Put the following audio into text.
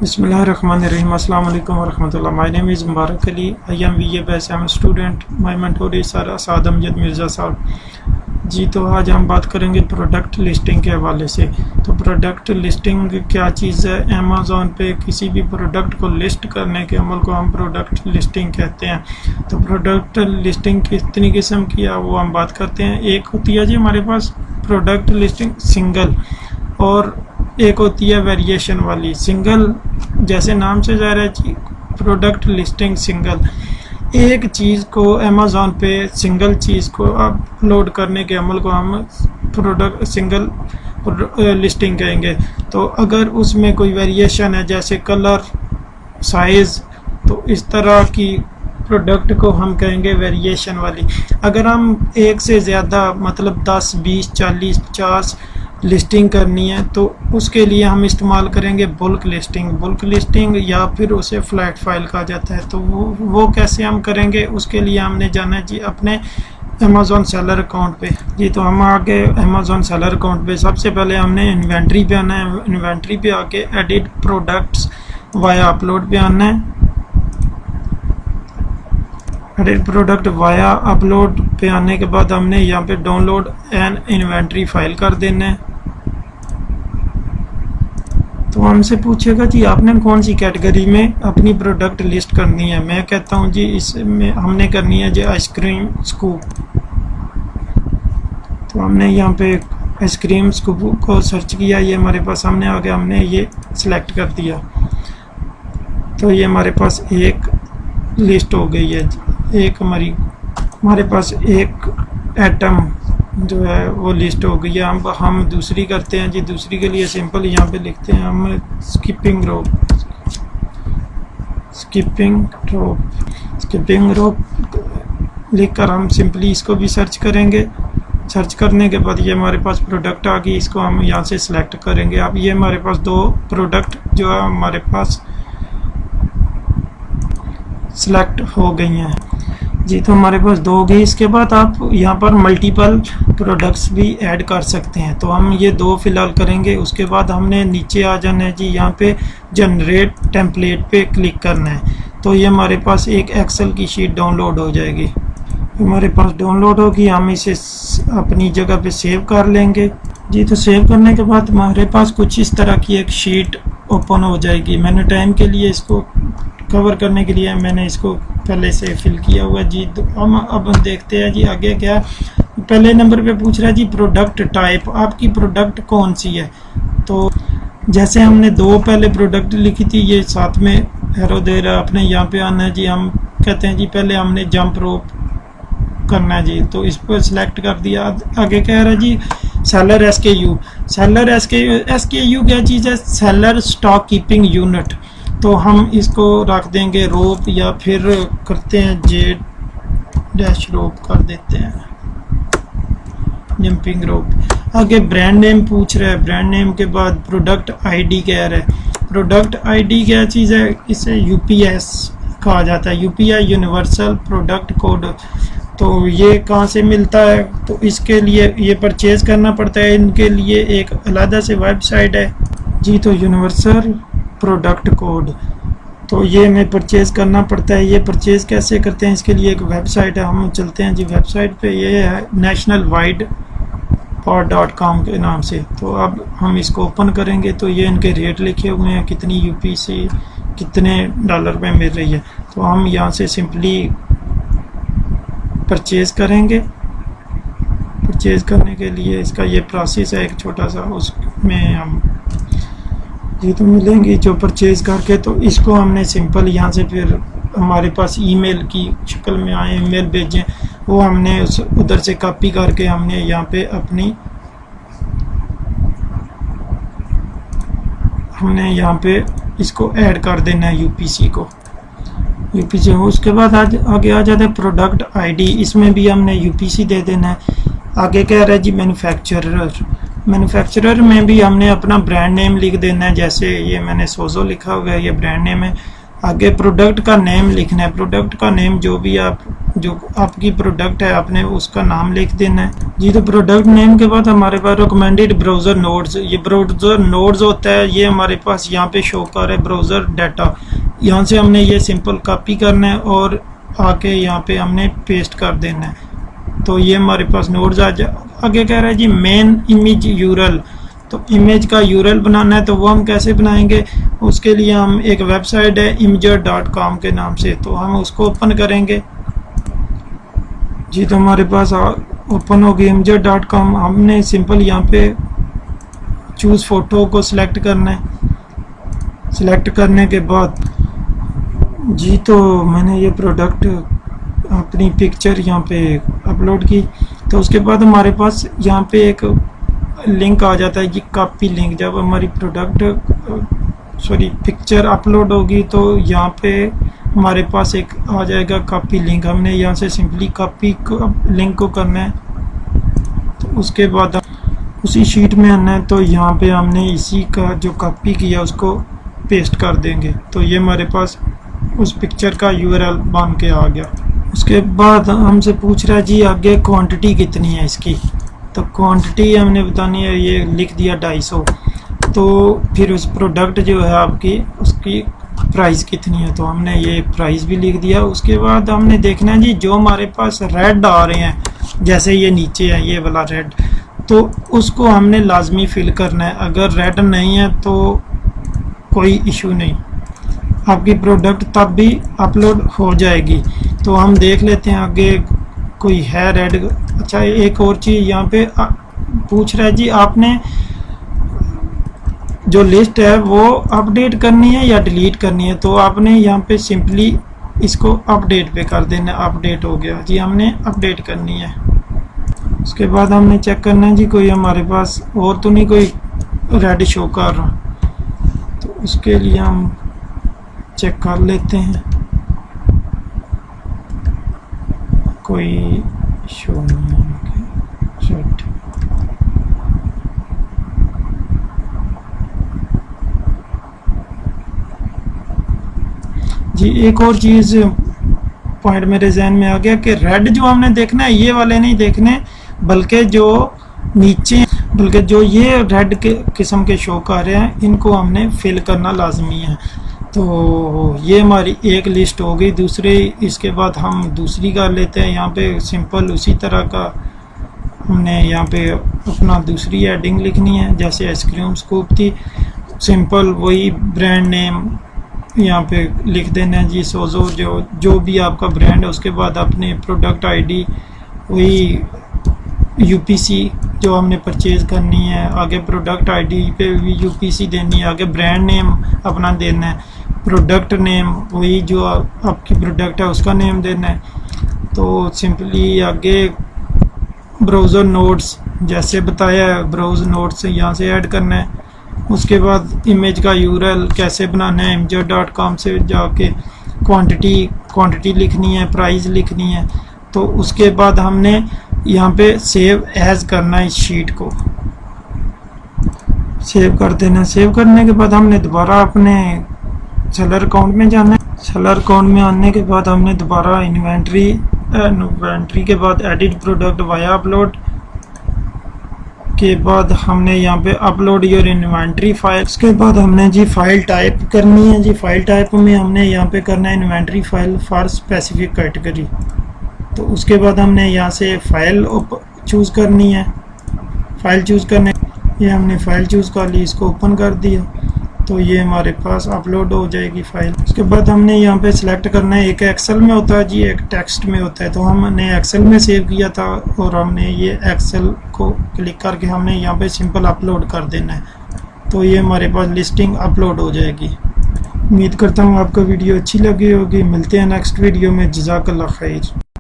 Bismillahirrahmanirrahim. Assalamu alaikum warahmatullah. My name is Mubarak Ali. I am BA Base. I am a student. My mentor is Sir Asad Amjad Mirza साहब जी। तो आज हम बात करेंगे product listing के हवाले से। तो प्रोडक्ट लिस्टिंग क्या चीज़ है? अमेज़ॉन पे किसी भी प्रोडक्ट को लिस्ट करने के अमल को हम प्रोडक्ट लिस्टिंग कहते हैं। तो प्रोडक्ट लिस्टिंग कितनी किस्म की है वो हम बात करते हैं। एक होती है जी हमारे पास प्रोडक्ट लिस्टिंग सिंगल, और एक होती है वेरिएशन वाली। सिंगल जैसे नाम से जा रहा है जी, प्रोडक्ट लिस्टिंग सिंगल। एक चीज़ को अमेज़ॉन पे सिंगल चीज़ को अपलोड करने के अमल को हम प्रोडक्ट सिंगल लिस्टिंग कहेंगे। तो अगर उसमें कोई वेरिएशन है जैसे कलर, साइज़, तो इस तरह की प्रोडक्ट को हम कहेंगे वेरिएशन वाली। अगर हम एक से ज़्यादा मतलब 10, 20, 40, 50 लिस्टिंग करनी है तो उसके लिए हम इस्तेमाल करेंगे बुल्क लिस्टिंग या फिर उसे फ्लैट फाइल कहा जाता है। तो वो कैसे हम करेंगे, उसके लिए हमने जाना है जी अपने अमेज़ॉन सेलर अकाउंट पे जी। तो हम आके अमेज़ॉन सेलर अकाउंट पे सबसे पहले हमने इन्वेंट्री पे आना है। इन्वेंट्री पे आके एडिट प्रोडक्ट्स वाया अपलोड पे आना है। एडिट प्रोडक्ट वाया अपलोड पे आने के बाद हमने यहाँ पे डाउनलोड एन इन्वेंट्री फाइल कर देना है। तो हमसे पूछेगा जी आपने कौन सी कैटेगरी में अपनी प्रोडक्ट लिस्ट करनी है। मैं कहता हूँ जी इसमें हमने करनी है जी आइसक्रीम स्कूप। तो हमने यहाँ पे आइसक्रीम स्कूप को सर्च किया, ये हमारे पास सामने आ गया, हमने ये सिलेक्ट कर दिया। तो ये हमारे पास एक लिस्ट हो गई है। एक हमारे पास एक एटम जो है वो लिस्ट हो गई है। हम दूसरी करते हैं जी। दूसरी के लिए सिंपल यहाँ पे लिखते हैं हम स्किपिंग रोप लिखकर हम सिंपली इसको भी सर्च करेंगे। सर्च करने के बाद ये हमारे पास प्रोडक्ट आ गई, इसको हम यहाँ से सिलेक्ट करेंगे। अब ये हमारे पास दो प्रोडक्ट जो है हमारे पास सिलेक्ट हो गई हैं जी। तो हमारे पास दो हो गई। इसके बाद आप यहाँ पर मल्टीपल प्रोडक्ट्स भी ऐड कर सकते हैं। तो हम ये दो फिलहाल करेंगे। उसके बाद हमने नीचे आ जाना है जी, यहाँ पे जनरेट टेम्पलेट पे क्लिक करना है। तो ये हमारे पास एक एक्सेल की शीट डाउनलोड हो जाएगी। हमारे पास डाउनलोड होगी, हम इसे अपनी जगह पे सेव कर लेंगे जी। तो सेव करने के बाद हमारे पास कुछ इस तरह की एक शीट ओपन हो जाएगी। मैंने टाइम के लिए इसको कवर करने के लिए मैंने इसको पहले से फिल किया हुआ जी। तो हम अब देखते हैं जी आगे क्या। पहले नंबर पे पूछ रहा है जी प्रोडक्ट टाइप, आपकी प्रोडक्ट कौन सी है। तो जैसे हमने दो पहले प्रोडक्ट लिखी थी, ये साथ में एरो दे रहा है, अपने यहाँ पे आना है जी। हम कहते हैं जी पहले हमने जंप रोप करना है जी। तो इस पर सिलेक्ट कर दिया। आगे कह रहा है जी सेलर SKU क्या चीज़ है? Seller stock keeping unit. तो हम इसको रख देंगे रोप या फिर करते हैं जेड रोप कर देते हैं, जंपिंग रोप। आगे ब्रांड नेम पूछ रहा है। ब्रांड नेम के बाद प्रोडक्ट ID कह रहा है। प्रोडक्ट ID क्या चीज़ है? इसे UPS कहा जाता है, UPI यूनिवर्सल प्रोडक्ट कोड। तो ये कहाँ से मिलता है? तो इसके लिए ये परचेज़ करना पड़ता है। इनके लिए एक अलग से वेबसाइट है जी। तो यूनिवर्सल प्रोडक्ट कोड, तो ये हमें परचेज़ करना पड़ता है। ये परचेज़ कैसे करते हैं इसके लिए एक वेबसाइट है, हम चलते हैं जी वेबसाइट पे। ये है nationalwidepod.com के नाम से। तो अब हम इसको ओपन करेंगे तो ये इनके रेट लिखे हुए हैं, कितनी UPC कितने डॉलर में मिल रही है। तो हम यहाँ से सिंपली परचेज़ करेंगे। परचेज़ करने के लिए इसका ये प्रोसेस है एक छोटा सा, उसमें हम ये तो मिलेंगी जो परचेज़ करके। तो इसको हमने सिंपल यहाँ से फिर हमारे पास ईमेल की शक्ल में आए ईमेल भेजें, वो हमने उधर से कॉपी करके हमने यहाँ पे हमने यहाँ पे इसको ऐड कर देना है UPC को। उसके बाद आगे आ जाता है प्रोडक्ट ID। इसमें भी हमने UPC दे देना है। आगे कह रहा है जी मैन्युफैक्चरर में भी हमने अपना ब्रांड नेम लिख देना है। जैसे ये मैंने सोजो लिखा हुआ है, ये ब्रांड नेम है। आगे प्रोडक्ट का नेम लिखना है। प्रोडक्ट का नेम जो आपकी प्रोडक्ट है आपने उसका नाम लिख देना है जी। तो प्रोडक्ट नेम के बाद हमारे पास रिकमेंडेड ब्राउज़र नोड्स, ये ब्राउज़र नोड्स होता है, ये हमारे पास यहाँ पे शो कर रहा है ब्राउज़र डाटा। यहाँ से हमने ये सिंपल कॉपी करना है और आके यहाँ पे हमने पेस्ट कर देना है। तो ये हमारे पास नोड्स आ जाए। आगे कह रहा है जी मेन इमेज यूरल, तो इमेज का यूरल बनाना है। तो वो हम कैसे बनाएंगे, उसके लिए हम एक वेबसाइट है imgur.com के नाम से, तो हम उसको ओपन करेंगे जी। तो हमारे पास ओपन हो गई imgur.com। हमने सिंपल यहाँ पे चूज़ फ़ोटो को सिलेक्ट करना है। सिलेक्ट करने के बाद जी तो मैंने ये प्रोडक्ट अपनी पिक्चर यहाँ पे अपलोड की। तो उसके बाद हमारे पास यहाँ पे एक लिंक आ जाता है जी, कॉपी लिंक। जब हमारी पिक्चर अपलोड होगी तो यहाँ पे हमारे पास एक आ जाएगा कॉपी लिंक। हमने यहाँ से सिंपली कॉपी लिंक को करना है। तो उसके बाद उसी शीट में आना है, तो यहाँ पे हमने इसी का जो कॉपी किया उसको पेस्ट कर देंगे। तो ये हमारे पास उस पिक्चर का यूआरएल बन के आ गया। उसके बाद हमसे पूछ रहा है जी आगे क्वांटिटी कितनी है इसकी। तो क्वांटिटी हमने बतानी है, ये लिख दिया 250। तो फिर उस प्रोडक्ट जो है आपकी उसकी प्राइस कितनी है, तो हमने ये प्राइस भी लिख दिया। उसके बाद हमने देखना है जी जो हमारे पास रेड आ रहे हैं, जैसे ये नीचे है ये वाला रेड, तो उसको हमने लाजमी फिल करना है। अगर रेड नहीं है तो कोई इशू नहीं, आपकी प्रोडक्ट तब भी अपलोड हो जाएगी। तो हम देख लेते हैं आगे कोई है रेड। अच्छा एक और चीज़ यहाँ पे पूछ रहा है जी आपने जो लिस्ट है वो अपडेट करनी है या डिलीट करनी है। तो आपने यहाँ पे सिंपली इसको अपडेट पे कर देना। अपडेट हो गया जी, हमने अपडेट करनी है। उसके बाद हमने चेक करना है जी कोई हमारे पास और तो नहीं कोई रेड शो कर रहा, तो उसके लिए हम चेक कर लेते हैं कोई शो नहीं है। जी एक और चीज़ पॉइंट मेरे जहन में आ गया कि रेड जो हमने देखना है ये वाले नहीं देखने, बल्कि जो नीचे बल्कि जो ये रेड के किस्म के शो कर रहे हैं इनको हमने फिल करना लाजमी है। तो ये हमारी एक लिस्ट हो गई। दूसरे इसके बाद हम दूसरी कर लेते हैं। यहाँ पे सिंपल उसी तरह का हमने यहाँ पे अपना दूसरी हेडिंग लिखनी है, जैसे आइसक्रीम स्कूप थी। सिंपल वही ब्रांड नेम यहाँ पे लिख देना है जी, सोजो जो भी आपका ब्रांड है। उसके बाद अपने प्रोडक्ट आईडी वही यूपीसी जो हमने परचेज़ करनी है, आगे प्रोडक्ट आईडी पे भी यूपीसी देनी है, आगे ब्रांड नेम अपना देना है, प्रोडक्ट नेम वही जो आपकी प्रोडक्ट है उसका नेम देना है। तो सिंपली आगे ब्राउज़र नोट्स जैसे बताया है, ब्राउज़र नोट्स यहाँ से ऐड करना है। उसके बाद इमेज का यूआरएल कैसे बनाना है, imgur.com से जाके क्वांटिटी लिखनी है, प्राइस लिखनी है। तो उसके बाद हमने यहाँ पे सेव एज करना है, इस शीट को सेव कर देना। सेव करने के बाद हमने दोबारा अपने सेलर अकाउंट में जाना है। सेलर अकाउंट में आने के बाद हमने दोबारा इन्वेंट्री के बाद एडिट प्रोडक्ट वाया अपलोड के बाद हमने यहाँ पे अपलोड योर इन्वेंट्री फाइल। उसके बाद हमने जी फाइल टाइप करनी है जी। फाइल टाइप में हमने यहाँ पे करना है inventory file for specific category. तो उसके बाद हमने यहाँ से फाइल चूज़ करनी है। फाइल चूज़ करने ये हमने फाइल चूज़ कर ली, इसको ओपन कर दिया तो ये हमारे पास अपलोड हो जाएगी फाइल। उसके बाद हमने यहाँ पे सिलेक्ट करना है, एक एक्सेल में होता है जी, एक टेक्स्ट में होता है। तो हमने एक्सेल में सेव किया था और हमने ये एक्सेल को क्लिक करके हमने यहाँ पे सिंपल अपलोड कर देना है। तो ये हमारे पास लिस्टिंग अपलोड हो जाएगी। उम्मीद करता हूँ आपको वीडियो अच्छी लगी होगी। मिलते हैं नेक्स्ट वीडियो में। जज़ाकल्लाह खैर।